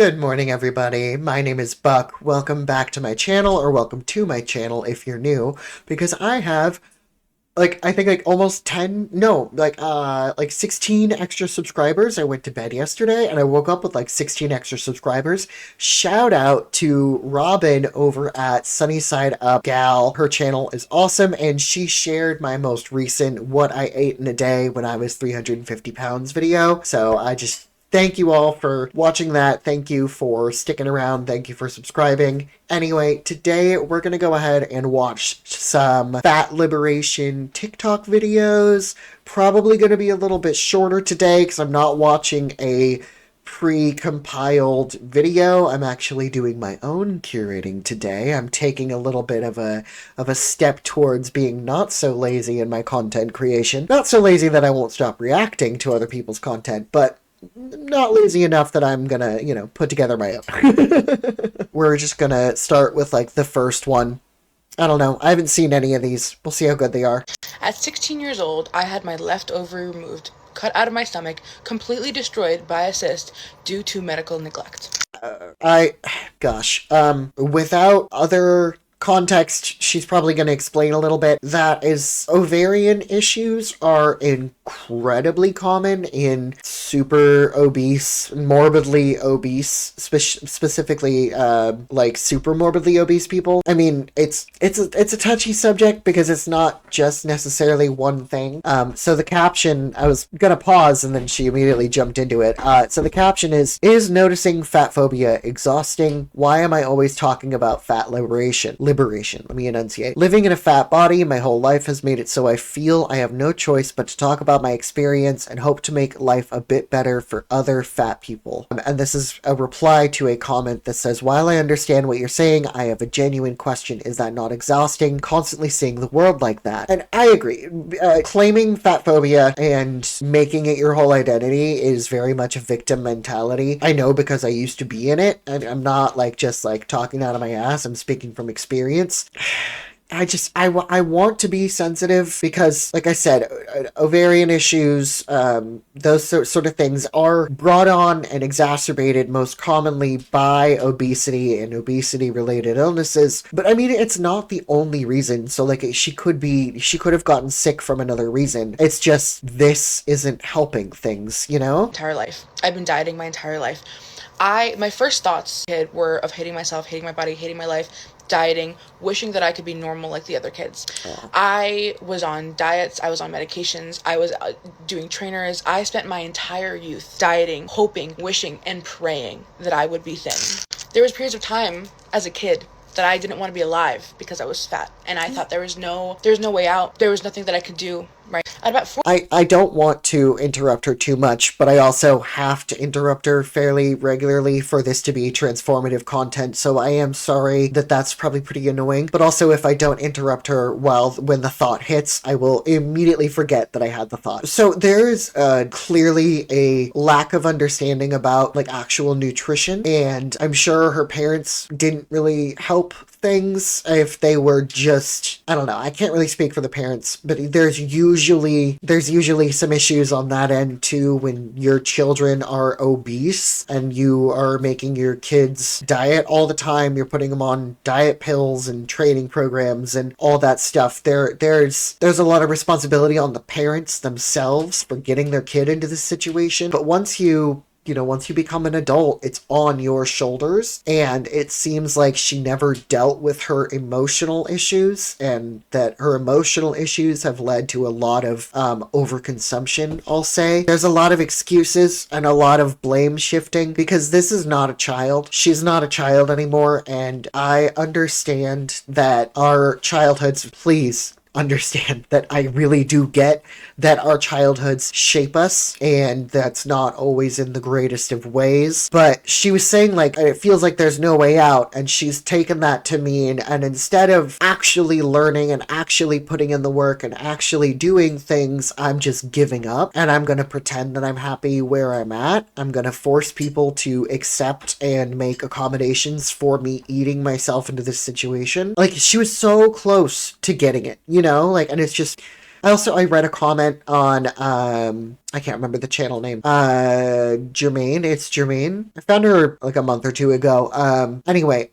Good morning, everybody. My name is Buck. Welcome back to my channel, or welcome to my channel if you're new, because I have, I think almost 10, no, 16 extra subscribers. I went to bed yesterday and I woke up with 16 extra subscribers. Shout out to Robin over at Sunnyside Up Gal. Her channel is awesome, and she shared my most recent What I Ate in a Day When I Was 350 Pounds video. So I just thank you all for watching that. Thank you for sticking around. Thank you for subscribing. Anyway, today we're going to go ahead and watch some fat liberation TikTok videos. Probably going to be a little bit shorter today because I'm not watching a pre-compiled video. I'm actually doing my own curating today. I'm taking a little bit of a step towards being not so lazy in my content creation. Not so lazy that I won't stop reacting to other people's content, but not lazy enough that I'm gonna, put together my own. We're just gonna start with the first one. I don't know. I haven't seen any of these. We'll see how good they are. At 16 years old, I had my left ovary removed, cut out of my stomach, completely destroyed by a cyst due to medical neglect. Without other context, she's probably going to explain a little bit. That is, ovarian issues are incredibly common in super obese, morbidly obese, specifically super morbidly obese people. I mean, it's a touchy subject because it's not just necessarily one thing. So the caption, I was gonna pause and then she immediately jumped into it. So the caption is noticing fat phobia exhausting? Why am I always talking about fat liberation? Let me enunciate. Living in a fat body my whole life has made it so I feel I have no choice but to talk about my experience and hope to make life a bit better for other fat people. And this is a reply to a comment that says, while I understand what you're saying, I have a genuine question. Is that not exhausting? Constantly seeing the world like that? And I agree. Claiming fat phobia and making it your whole identity is very much a victim mentality. I know because I used to be in it, and I'm not just talking out of my ass. I'm speaking from experience. I want to be sensitive because, like I said, ovarian issues, those sort of things are brought on and exacerbated most commonly by obesity and obesity-related illnesses. But I mean, it's not the only reason. So she could have gotten sick from another reason. It's just this isn't helping things, Entire life. I've been dieting my entire life. My first thoughts were of hating myself, hating my body, hating my life, dieting, wishing that I could be normal like the other kids. Oh. I was on diets, I was on medications, I was doing trainers. I spent my entire youth dieting, hoping, wishing, and praying that I would be thin. There was periods of time as a kid that I didn't want to be alive because I was fat, and I thought there was no way out. There was nothing that I could do. Right. At about 4. I don't want to interrupt her too much, but I also have to interrupt her fairly regularly for this to be transformative content, so I am sorry that that's probably pretty annoying. But also, if I don't interrupt her when the thought hits, I will immediately forget that I had the thought. So there's clearly a lack of understanding about actual nutrition, and I'm sure her parents didn't really help things if they were just, I don't know, I can't really speak for the parents, but there's usually some issues on that end too when your children are obese and you are making your kids diet all the time. You're putting them on diet pills and training programs and all that stuff. There's a lot of responsibility on the parents themselves for getting their kid into this situation, but once you become an adult, it's on your shoulders. And it seems like she never dealt with her emotional issues, and that her emotional issues have led to a lot of overconsumption, I'll say. There's a lot of excuses and a lot of blame shifting because this is not a child. She's not a child anymore, and I understand that our childhoods, please understand that I really do get that our childhoods shape us, and that's not always in the greatest of ways. But she was saying it feels like there's no way out, and she's taken that to mean, and instead of actually learning and actually putting in the work and actually doing things, I'm just giving up and I'm gonna pretend that I'm happy where I'm at. I'm gonna force people to accept and make accommodations for me eating myself into this situation. She was so close to getting it, and it's just, I read a comment on I can't remember the channel name. Jermaine. It's Jermaine. I found her like a month or two ago. Anyway,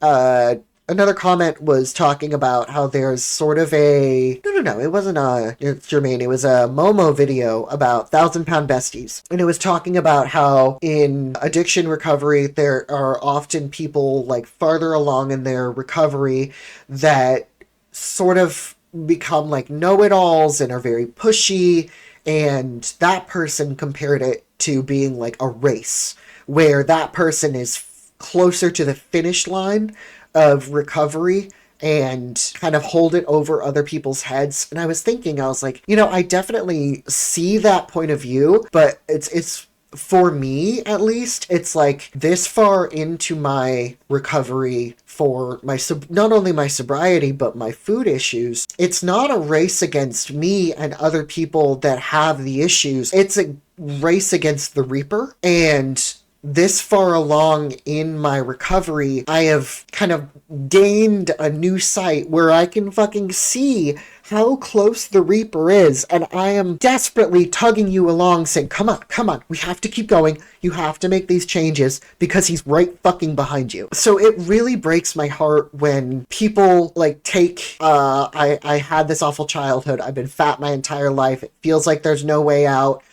another comment was talking about how there's sort of a no, it wasn't it's Jermaine, it was a Momo video about 1,000 Pound Besties, and it was talking about how in addiction recovery there are often people like farther along in their recovery that sort of become like know-it-alls and are very pushy, and that person compared it to being like a race where that person is closer to the finish line of recovery and kind of hold it over other people's heads. And I was thinking, I was like, I definitely see that point of view, but it's for me at least, it's like this far into my recovery for my not only my sobriety but my food issues. It's not a race against me and other people that have the issues. It's a race against the Reaper. And this far along in my recovery, I have kind of gained a new sight where I can fucking see how close the Reaper is, and I am desperately tugging you along saying, come on, we have to keep going, you have to make these changes, because he's right fucking behind you. So it really breaks my heart when people like take, I had this awful childhood, I've been fat my entire life, it feels like there's no way out,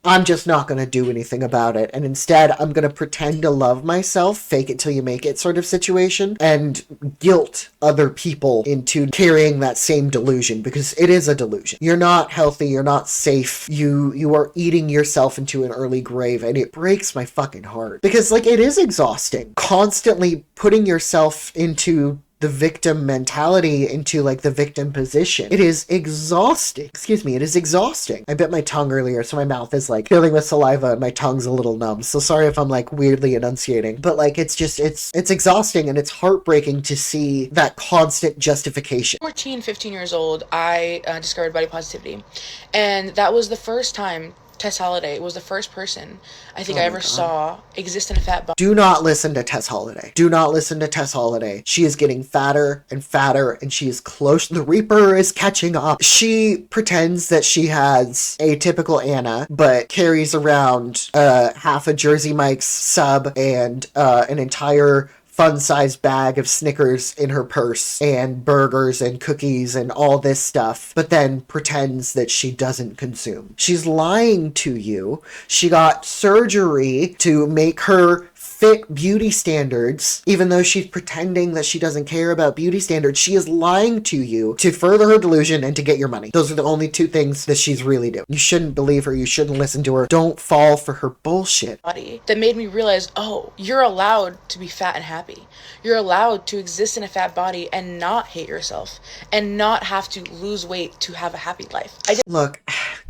I'm just not going to do anything about it. And instead, I'm going to pretend to love myself, fake it till you make it sort of situation, and guilt other people into carrying that same delusion, because it is a delusion. You're not healthy, you're not safe, you are eating yourself into an early grave, and it breaks my fucking heart. Because, like, it is exhausting. Constantly putting yourself into the victim mentality, into like the victim position. It is exhausting. Excuse me, it is exhausting. I bit my tongue earlier, so my mouth is like filling with saliva and my tongue's a little numb. So sorry if I'm like weirdly enunciating, but like it's exhausting, and it's heartbreaking to see that constant justification. 14, 15 years old, I discovered body positivity, and that was the first time Tess Holliday was the first person I think I ever saw exist in a fat body. Do not listen to Tess Holliday. Do not listen to Tess Holliday. She is getting fatter and fatter, and she is close. The Reaper is catching up. She pretends that she has a typical Anna, but carries around half a Jersey Mike's sub and an entire fun-sized bag of Snickers in her purse and burgers and cookies and all this stuff, but then pretends that she doesn't consume. She's lying to you. She got surgery to make her fit beauty standards, even though she's pretending that she doesn't care about beauty standards. She is lying to you to further her delusion and to get your money. Those are the only two things that she's really doing. You shouldn't believe her. You shouldn't listen to her. Don't fall for her bullshit. That made me realize, oh, you're allowed to be fat and happy. You're allowed to exist in a fat body and not hate yourself and not have to lose weight to have a happy life. Look,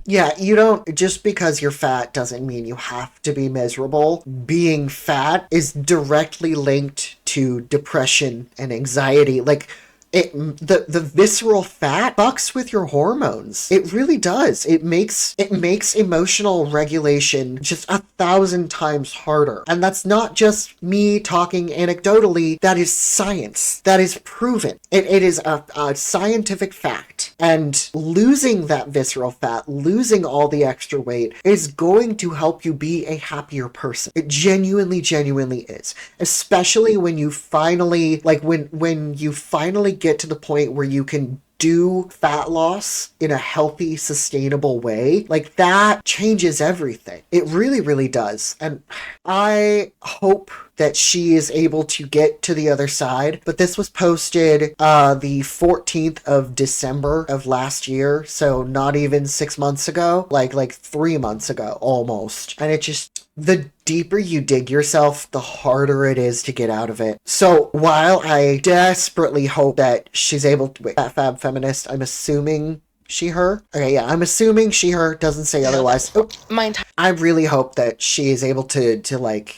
yeah, you don't, just because you're fat doesn't mean you have to be miserable. Being fat is directly linked to depression and anxiety. Like, the visceral fat fucks with your hormones. It really does. It makes emotional regulation just 1,000 times harder. And that's not just me talking anecdotally. That is science. That is proven. It is a scientific fact. And losing that visceral fat, losing all the extra weight, is going to help you be a happier person. It genuinely is. Especially when you finally, like when you finally get to the point where you can do fat loss in a healthy, sustainable way. Like, that changes everything. It really does. And I hope that she is able to get to the other side. But this was posted the 14th of December of last year, so not even 6 months ago, like 3 months ago almost. And it just, the deeper you dig yourself, the harder it is to get out of it. So while I desperately hope that she's able to, wait, fab feminist, I'm assuming she, her? Okay, yeah, I'm assuming she, her, doesn't say otherwise. Oh, I really hope that she is able to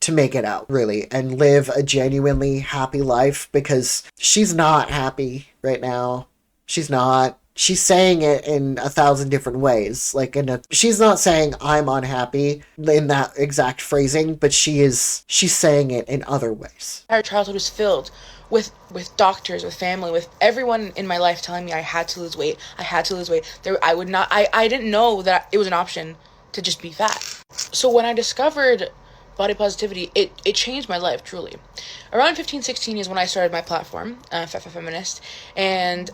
make it out, really, and live a genuinely happy life, because she's not happy right now. She's not. she's saying it in 1,000 different ways. Like she's not saying I'm unhappy in that exact phrasing, but she's saying it in other ways. Our childhood was filled with doctors, with family, with everyone in my life telling me I had to lose weight. I had to lose weight. I didn't know that it was an option to just be fat. So when I discovered body positivity, it changed my life, truly. Around 15, 16 is when I started my platform, Feminist, and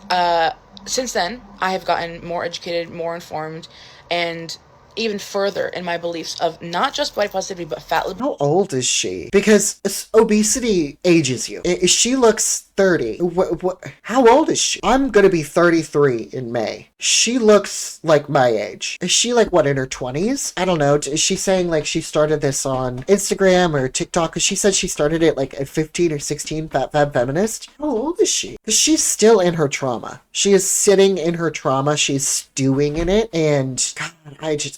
since then, I have gotten more educated, more informed, and even further in my beliefs of not just body positivity, but fat liberation. How old is she? Because obesity ages you. She looks 30. How old is she? I'm gonna be 33 in May. She looks like my age. Is she like, what, in her 20s? I don't know. Is she saying like she started this on Instagram or TikTok? Because she said she started it like at 15 or 16, Fat Fab Feminist. How old is she? Because she's still in her trauma. She is sitting in her trauma. She's stewing in it. And God,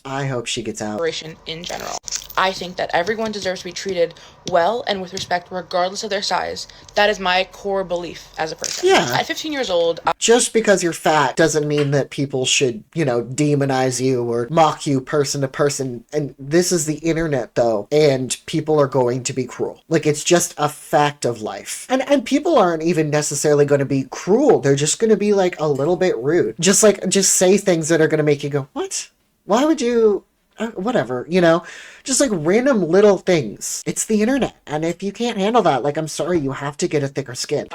I hope she gets out. In general, I think that everyone deserves to be treated well and with respect regardless of their size. That is my core belief as a person. Yeah. At 15 years old, just because you're fat doesn't mean that people should, demonize you or mock you person to person. And this is the internet, though, and people are going to be cruel. Like, it's just a fact of life. And people aren't even necessarily going to be cruel. They're just going to be, like, a little bit rude. Just say things that are going to make you go, what? Why would you... whatever, just like random little things. It's the internet, and if you can't handle that, like, I'm sorry, you have to get a thicker skin.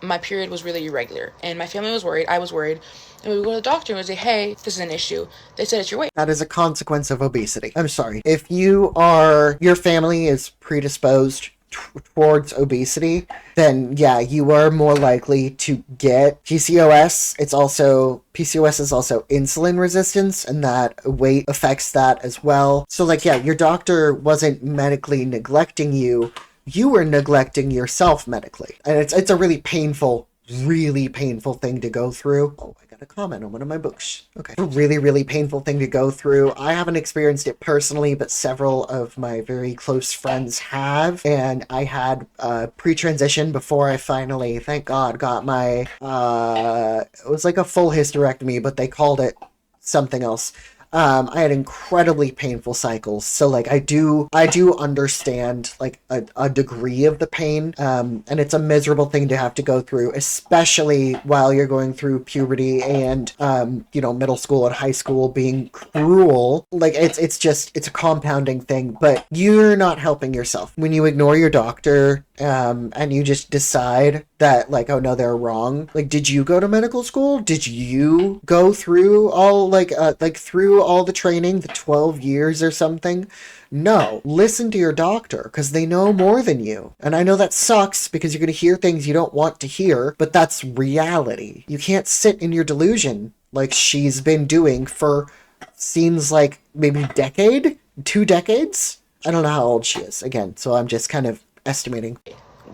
My period was really irregular, and my family was worried. I was worried, and we would go to the doctor and we'd say, hey, this is an issue. They said it's your weight. That is a consequence of obesity. I'm sorry. If your family is predisposed towards obesity, then yeah, you are more likely to get PCOS. PCOS is also insulin resistance, and that weight affects that as well. So like, yeah, your doctor wasn't medically neglecting you. You were neglecting yourself medically. And it's a really painful thing to go through. Oh, I got a comment on one of my books. Okay. A really, really painful thing to go through. I haven't experienced it personally, but several of my very close friends have. And I had pre-transition before I finally, thank God, got my, it was like a full hysterectomy, but they called it something else. I had incredibly painful cycles, so like I do understand like a degree of the pain, and it's a miserable thing to have to go through, especially while you're going through puberty and middle school and high school being cruel. Like it's a compounding thing, but you're not helping yourself when you ignore your doctor. And you just decide that, like, oh no, they're wrong. Like, did you go to medical school? Did you go through all, through all the training, the 12 years or something? No. Listen to your doctor, because they know more than you. And I know that sucks, because you're going to hear things you don't want to hear, but that's reality. You can't sit in your delusion like she's been doing for, seems like, maybe decade? 2 decades? I don't know how old she is, again, so I'm just kind of estimating.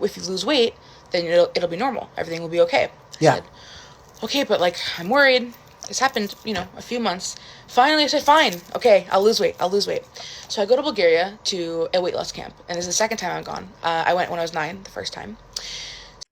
If you lose weight, then it'll be normal. Everything will be okay. Yeah. I said, okay, but like, I'm worried. This happened, a few months. Finally, I said, fine. Okay, I'll lose weight. So I go to Bulgaria to a weight loss camp, and this is the second time I've gone. I went when I was 9, the first time.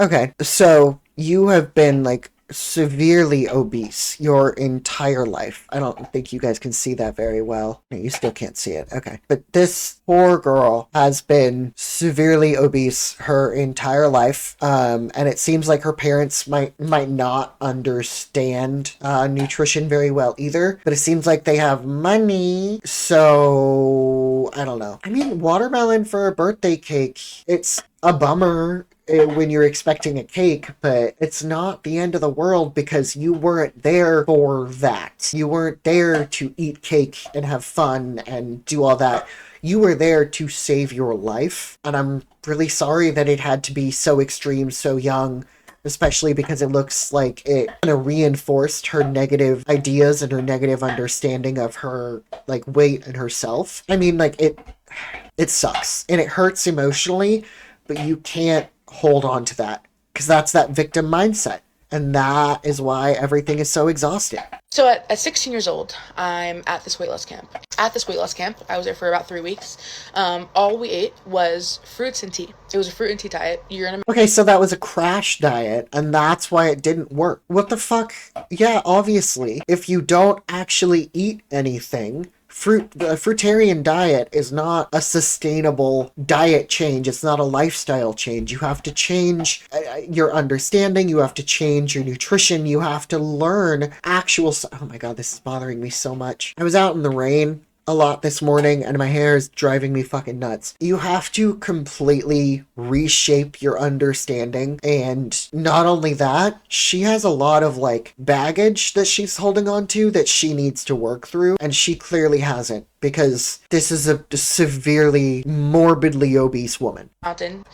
Okay, so you have been like severely obese your entire life. I don't think you guys can see that very well. No, you still can't see it. Okay. But this poor girl has been severely obese her entire life. And it seems like her parents might not understand nutrition very well either. But it seems like they have money. So I don't know. I mean, watermelon for a birthday cake, it's a bummer when you're expecting a cake, but it's not the end of the world because you weren't there for that. You weren't there to eat cake and have fun and do all that. You were there to save your life, and I'm really sorry that it had to be so extreme so young, especially because it looks like it kind of reinforced her negative ideas and her negative understanding of her like weight and herself. I mean, like it sucks and it hurts emotionally, but you can't hold on to that because that's that victim mindset. And that is why everything is so exhausting. So at 16 years old, I'm at this weight loss camp. At this weight loss camp, I was there for about 3 weeks. All we ate was fruits and tea. It was a fruit and tea diet. You're in a Okay, so that was a crash diet, and that's why it didn't work. What the fuck? Yeah, obviously, if you don't actually eat anything, the fruitarian diet is not a sustainable diet change. It's not a lifestyle change. You have to change your understanding. You have to change your nutrition. You have to learn oh my god, this is bothering me so much. I was out in the rain a lot this morning and my hair is driving me fucking nuts. You have to completely reshape your understanding, and not only that, she has a lot of like baggage that she's holding on to that she needs to work through, and she clearly hasn't, because this is a severely morbidly obese woman. mountain.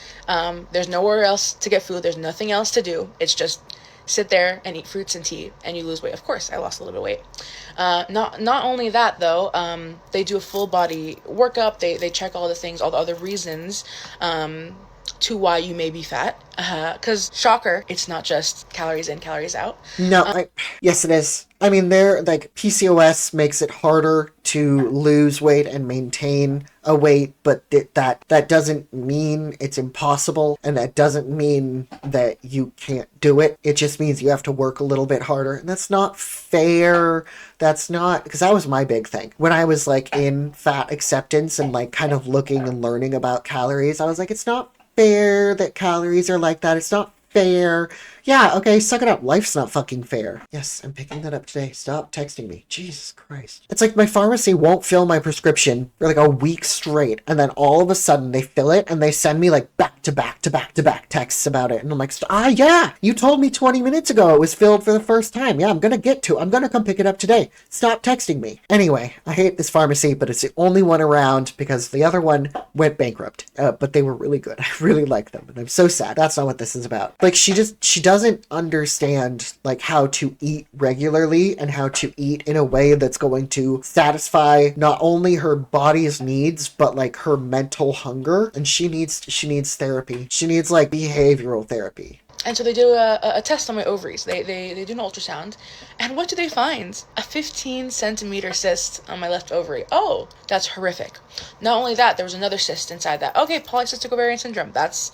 There's nowhere else to get food. There's nothing else to do. It's just sit there and eat fruits and tea and you lose weight. Of course, I lost a little bit of weight. Not only that though, they do a full body workup. They check all the things, all the other reasons to why you may be fat. Because shocker, it's not just calories in, calories out. No, yes it is. I mean, PCOS makes it harder to lose weight and maintain a weight, but that doesn't mean it's impossible, and that doesn't mean that you can't do it. It just means you have to work a little bit harder, and that's not fair. That's not, because that was my big thing. When I was like in fat acceptance and like kind of looking and learning about calories, I was like, it's not fair that calories are like that. It's not fair. Yeah, okay, suck it up. Life's not fucking fair. Yes, I'm picking that up today. Stop texting me. Jesus Christ. It's like my pharmacy won't fill my prescription for like a week straight, and then all of a sudden they fill it and they send me like back to back to back to back texts about it. And I'm like, yeah, you told me 20 minutes ago it was filled for the first time. Yeah, I'm gonna come pick it up today. Stop texting me. Anyway, I hate this pharmacy, but it's the only one around because the other one went bankrupt. But they were really good. I really like them, and I'm so sad. That's not what this is about. Like, she doesn't understand like how to eat regularly and how to eat in a way that's going to satisfy not only her body's needs but like her mental hunger, and she needs therapy. She needs like behavioral therapy. And so they do a test on my ovaries. They do an ultrasound. And what do they find? A 15 centimeter cyst on my left ovary. Oh, that's horrific. Not only that, there was another cyst inside that. Okay, polycystic ovarian syndrome. That's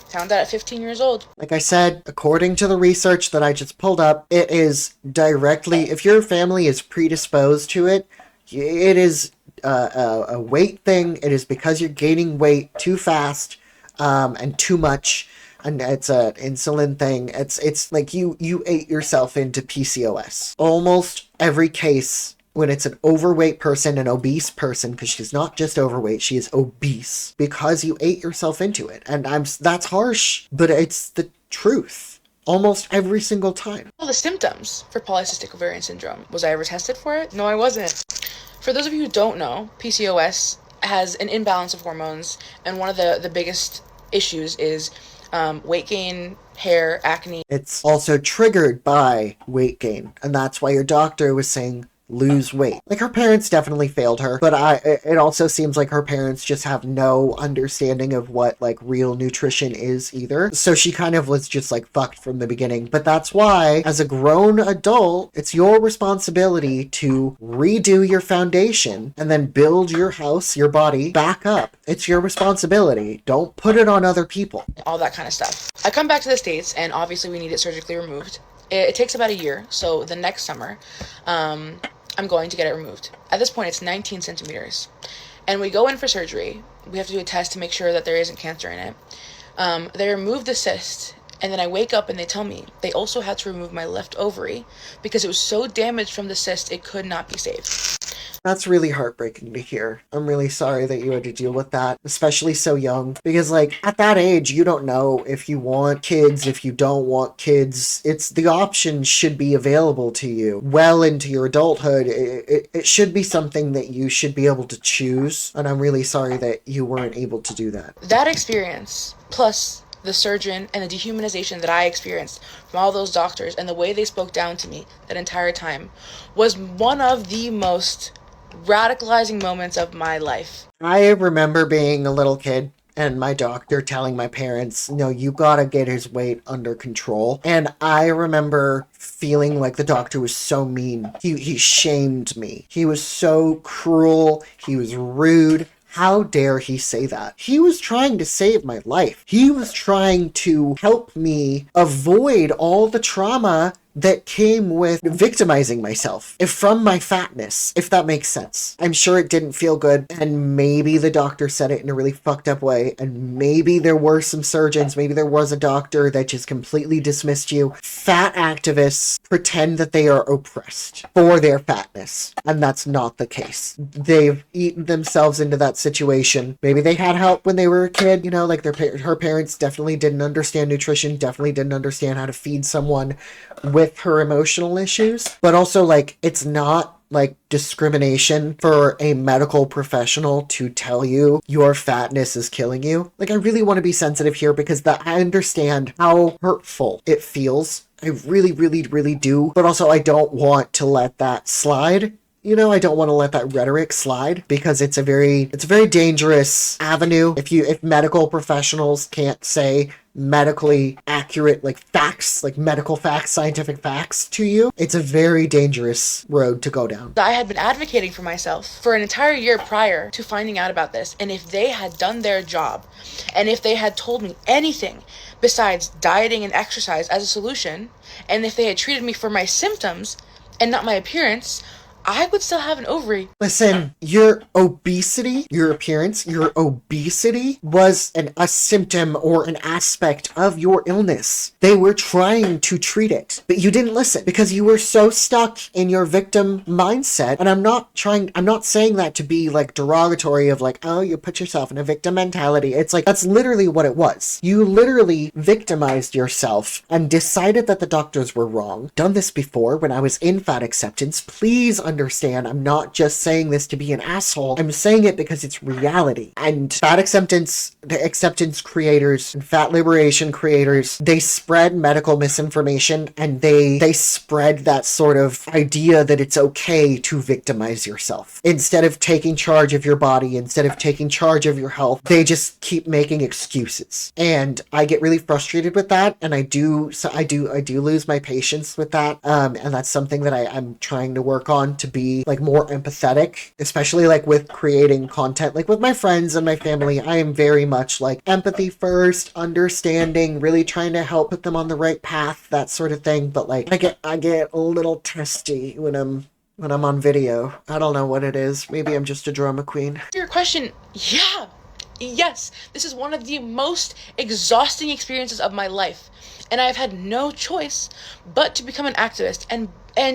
found out at 15 years old. Like I said, according to the research that I just pulled up, it is directly, if your family is predisposed to it, it is a weight thing. It is because you're gaining weight too fast and too much. And it's an insulin thing. It's like you ate yourself into PCOS. Almost every case, when it's an overweight person, an obese person, because she's not just overweight, she is obese, because you ate yourself into it. And that's harsh, but it's the truth. Almost every single time. All the symptoms for polycystic ovarian syndrome. Was I ever tested for it? No, I wasn't. For those of you who don't know, PCOS has an imbalance of hormones, and one of the biggest issues is weight gain, hair, acne. It's also triggered by weight gain, and that's why your doctor was saying lose weight. Like, her parents definitely failed her, but it also seems like her parents just have no understanding of what like real nutrition is either. So she kind of was just like fucked from the beginning. But that's why, as a grown adult, it's your responsibility to redo your foundation and then build your house, your body back up. It's your responsibility. Don't put it on other people. All that kind of stuff. I come back to the States, and obviously we need it surgically removed. It takes about a year, so the next summer, I'm going to get it removed. At this point, it's 19 centimeters. And we go in for surgery. We have to do a test to make sure that there isn't cancer in it. They remove the cyst, and then I wake up and they tell me they also had to remove my left ovary because it was so damaged from the cyst it could not be saved. That's really heartbreaking to hear. I'm really sorry that you had to deal with that, especially so young. Because, like, at that age, you don't know if you want kids, if you don't want kids. The option should be available to you well into your adulthood. It should be something that you should be able to choose. And I'm really sorry that you weren't able to do that. That experience, plus the surgeon and the dehumanization that I experienced from all those doctors and the way they spoke down to me that entire time, was one of the most radicalizing moments of my life. I remember being a little kid and my doctor telling my parents, no, you gotta get his weight under control. And I remember feeling like the doctor was so mean. He shamed me. He was so cruel. He was rude. How dare he say that? He was trying to save my life. He was trying to help me avoid all the trauma that came with victimizing myself from my fatness, if that makes sense. I'm sure it didn't feel good, and maybe the doctor said it in a really fucked up way, and maybe there were some surgeons, maybe there was a doctor that just completely dismissed you. Fat activists pretend that they are oppressed for their fatness, and that's not the case. They've eaten themselves into that situation. Maybe they had help when they were a kid, you know, like her parents definitely didn't understand nutrition, definitely didn't understand how to feed someone with her emotional issues, but also like it's not like discrimination for a medical professional to tell you your fatness is killing you. Like I really want to be sensitive here because I understand how hurtful it feels. I really, really, really do. But also I don't want to let that slide. You know, I don't want to let that rhetoric slide because it's a very dangerous avenue. If medical professionals can't say medically accurate like facts, like medical facts, scientific facts to you, it's a very dangerous road to go down. I had been advocating for myself for an entire year prior to finding out about this, and if they had done their job, and if they had told me anything besides dieting and exercise as a solution, and if they had treated me for my symptoms and not my appearance, I would still have an ovary. Listen, your obesity, your appearance, your obesity was a symptom or an aspect of your illness. They were trying to treat it, but you didn't listen because you were so stuck in your victim mindset. And I'm not saying that to be like derogatory of like, oh, you put yourself in a victim mentality. It's like, that's literally what it was. You literally victimized yourself and decided that the doctors were wrong. Done this before when I was in fat acceptance. Please understand, I'm not just saying this to be an asshole. I'm saying it because it's reality. And fat acceptance, the acceptance creators and fat liberation creators, they spread medical misinformation and they spread that sort of idea that it's okay to victimize yourself. Instead of taking charge of your body, instead of taking charge of your health, they just keep making excuses. And I get really frustrated with that, and I do lose my patience with that. And that's something that I'm trying to work on, to be like more empathetic, especially like with creating content, like with my friends and my family. I am very much like empathy first, understanding, really trying to help put them on the right path, that sort of thing. But like I get a little testy when I'm on video. I don't know what it is. Maybe I'm just a drama queen. Your question, yeah. Yes, this is one of the most exhausting experiences of my life, and I've had no choice but to become an activist and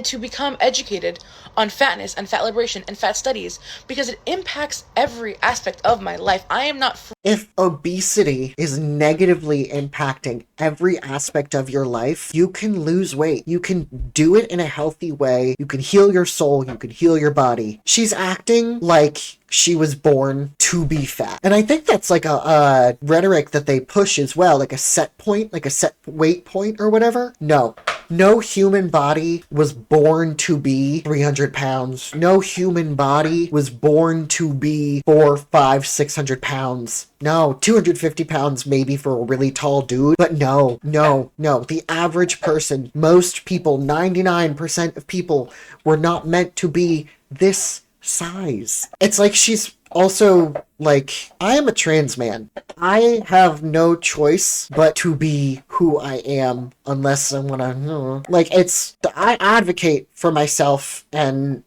to become educated on fatness and fat liberation and fat studies because it impacts every aspect of my life. I am not If obesity is negatively impacting every aspect of your life, you can lose weight. You can do it in a healthy way. You can heal your soul. You can heal your body. She's acting like she was born to be fat. And I think that's like a rhetoric that they push as well, like a set point, like a set weight point or whatever. No human body was born to be 300 pounds. No human body was born to be 400, 500, 600 pounds. No, 250 pounds maybe for a really tall dude, but no. The average person, most people, 99% of people were not meant to be this size. It's like she's also like, I am a trans man. I have no choice but to be who I am unless I want to, like, I advocate for myself and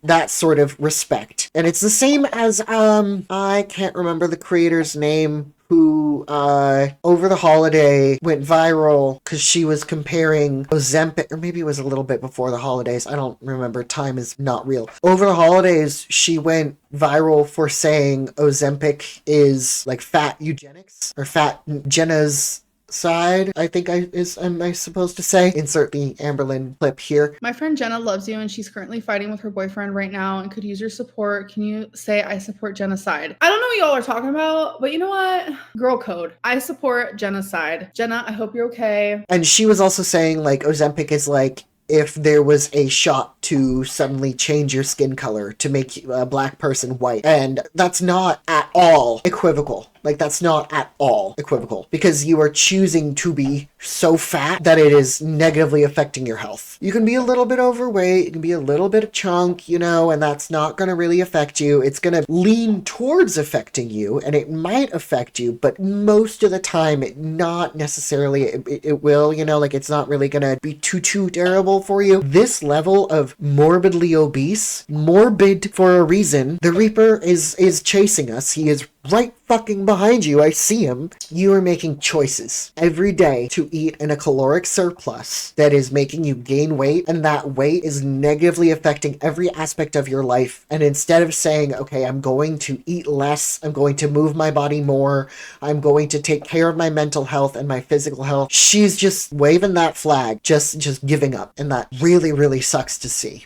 that sort of respect. And it's the same as, I can't remember the creator's name, who over the holiday went viral because she was comparing Ozempic, or maybe it was a little bit before the holidays, I don't remember, time is not real. Over the holidays, she went viral for saying Ozempic is like fat eugenics, or fat Jenna's side, I think am I supposed to say? Insert the Amberlynn clip here. My friend Jenna loves you and she's currently fighting with her boyfriend right now and could use your support. Can you say I support genocide? I don't know what y'all are talking about, but you know what? Girl code. I support genocide. Jenna, I hope you're okay. And she was also saying like Ozempic is like if there was a shot to suddenly change your skin color to make a black person white. And that's not at all equivocal. Like, that's not at all equivocal, because you are choosing to be so fat that it is negatively affecting your health. You can be a little bit overweight, you can be a little bit of chunk, you know, and that's not going to really affect you. It's going to lean towards affecting you, and it might affect you, but most of the time, not necessarily. It will, you know, like, it's not really going to be too terrible for you. This level of morbidly obese, morbid for a reason, the Reaper is chasing us. He is right fucking behind you. I see him. You are making choices every day to eat in a caloric surplus that is making you gain weight, and that weight is negatively affecting every aspect of your life. And instead of saying, okay, I'm going to eat less, I'm going to move my body more, I'm going to take care of my mental health and my physical health, she's just waving that flag, just giving up. And that really sucks to see.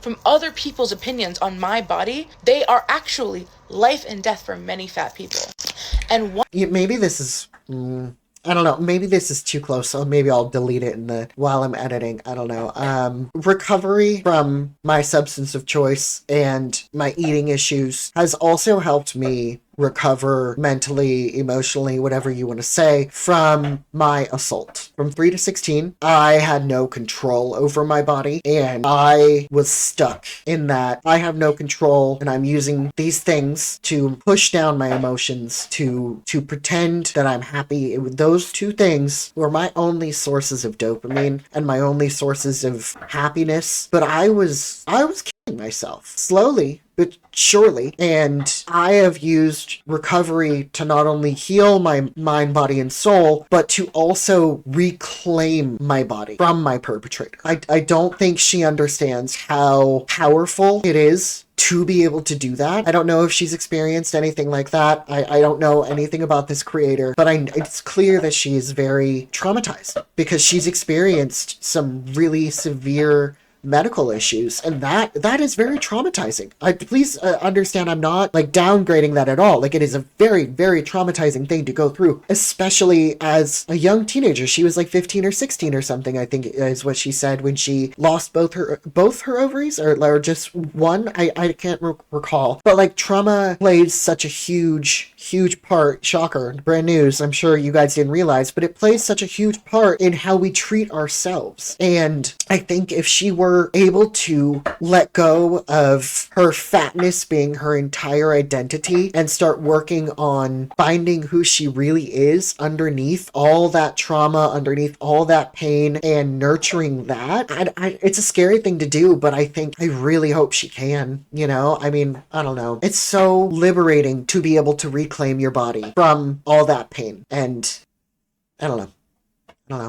From other people's opinions on my body, they are actually life and death for many fat people. And maybe this is I don't know, maybe this is too close, so maybe I'll delete it while I'm editing. I don't know. Recovery from my substance of choice and my eating issues has also helped me recover mentally, emotionally, whatever you want to say, from my assault. From 3 to 16, I had no control over my body, and I was stuck in that I have no control, and I'm using these things to push down my emotions, to pretend that I'm happy. Those two things were my only sources of dopamine and my only sources of happiness, but I was killing myself slowly but surely, and I have used recovery to not only heal my mind, body, and soul, but to also reclaim my body from my perpetrator. I don't think she understands how powerful it is to be able to do that. I don't know if she's experienced anything like that. I don't know anything about this creator, but it's clear that she is very traumatized because she's experienced some really severe medical issues, and that is very traumatizing. Please understand, I'm not like downgrading that at all. Like, it is a very traumatizing thing to go through, especially as a young teenager. She was like 15 or 16 or something, I think is what she said, when she lost both her ovaries, or just one. I can't recall, but like, trauma plays such a huge part. Shocker, brand news, I'm sure you guys didn't realize, but it plays such a huge part in how we treat ourselves. And I think if she were able to let go of her fatness being her entire identity and start working on finding who she really is underneath all that trauma, underneath all that pain, and nurturing that, it's a scary thing to do, but I really hope she can, you know? I mean, I don't know. It's so liberating to be able to reclaim your body from all that pain, and I don't know.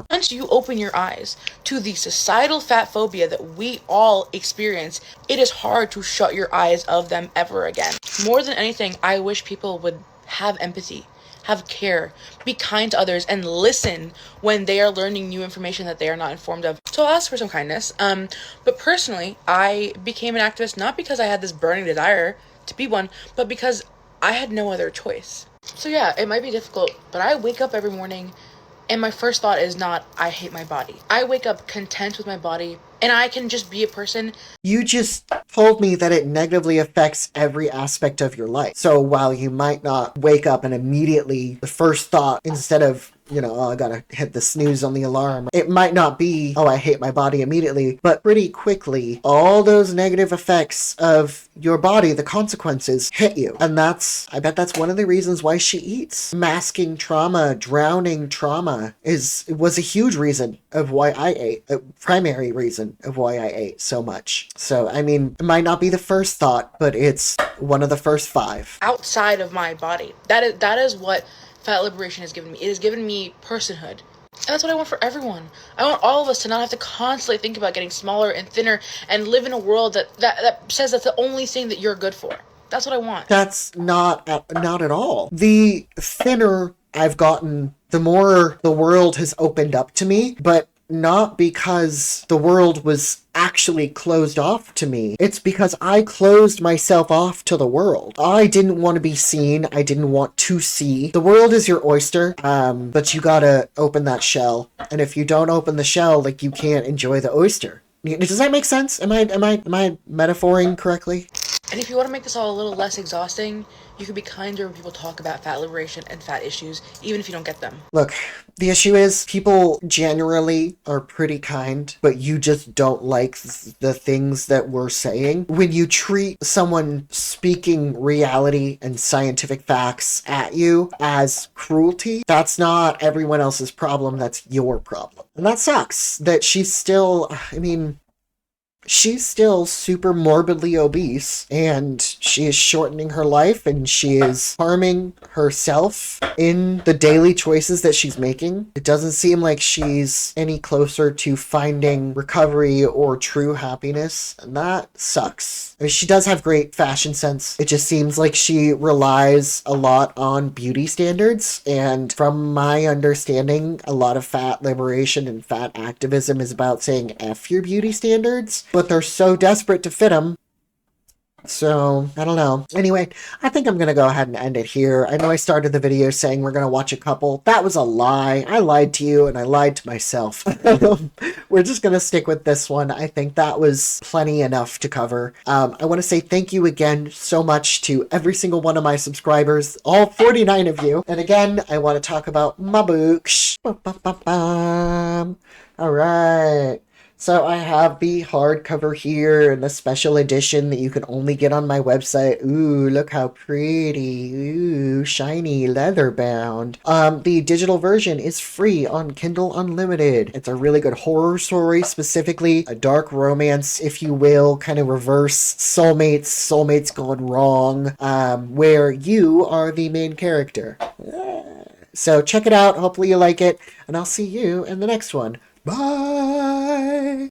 Once you open your eyes to the societal fat phobia that we all experience, it is hard to shut your eyes of them ever again. More than anything, I wish people would have empathy, have care, be kind to others, and listen when they are learning new information that they are not informed of. So I'll ask for some kindness. But personally, I became an activist not because I had this burning desire to be one, but because I had no other choice. So yeah, it might be difficult, but I wake up every morning and my first thought is not, I hate my body. I wake up content with my body, and I can just be a person. You just told me that it negatively affects every aspect of your life. So while you might not wake up and immediately the first thought, instead of, you know, oh, I gotta hit the snooze on the alarm, it might not be, oh, I hate my body immediately, but pretty quickly, all those negative effects of your body, the consequences, hit you. And I bet that's one of the reasons why she eats. Masking trauma, drowning trauma was a huge reason of why I ate, a primary reason of why I ate so much. So, I mean, it might not be the first thought, but it's one of the first 5. Outside of my body. That is what fat liberation has given me. It has given me personhood. And that's what I want for everyone. I want all of us to not have to constantly think about getting smaller and thinner and live in a world that says that's the only thing that you're good for. That's what I want. That's not at all. The thinner I've gotten, the more the world has opened up to me, but not because the world was actually closed off to me. It's because I closed myself off to the world. I didn't want to be seen. I didn't want to see. The world is your oyster, but you gotta open that shell. And if you don't open the shell, like, you can't enjoy the oyster. Does that make sense? Am I metaphoring correctly? And if you want to make this all a little less exhausting, you can be kinder when people talk about fat liberation and fat issues, even if you don't get them. Look, the issue is people generally are pretty kind, but you just don't like the things that we're saying. When you treat someone speaking reality and scientific facts at you as cruelty, that's not everyone else's problem, that's your problem. And that sucks that she's still, I mean, she's still super morbidly obese, and she is shortening her life, and she is harming herself in the daily choices that she's making. It doesn't seem like she's any closer to finding recovery or true happiness, and that sucks. I mean, she does have great fashion sense. It just seems like she relies a lot on beauty standards, and from my understanding, a lot of fat liberation and fat activism is about saying F your beauty standards, but they're so desperate to fit them. So, I don't know. Anyway, I think I'm going to go ahead and end it here. I know I started the video saying we're going to watch a couple. That was a lie. I lied to you and I lied to myself. We're just going to stick with this one. I think that was plenty enough to cover. I want to say thank you again so much to every single one of my subscribers, all 49 of you. And again, I want to talk about my books. All right. So I have the hardcover here and the special edition that you can only get on my website. Ooh, look how pretty. Ooh, shiny, leather bound. The digital version is free on Kindle Unlimited. It's a really good horror story, specifically a dark romance, if you will, kind of reverse soulmates gone wrong, where you are the main character. So check it out. Hopefully you like it, and I'll see you in the next one. Bye!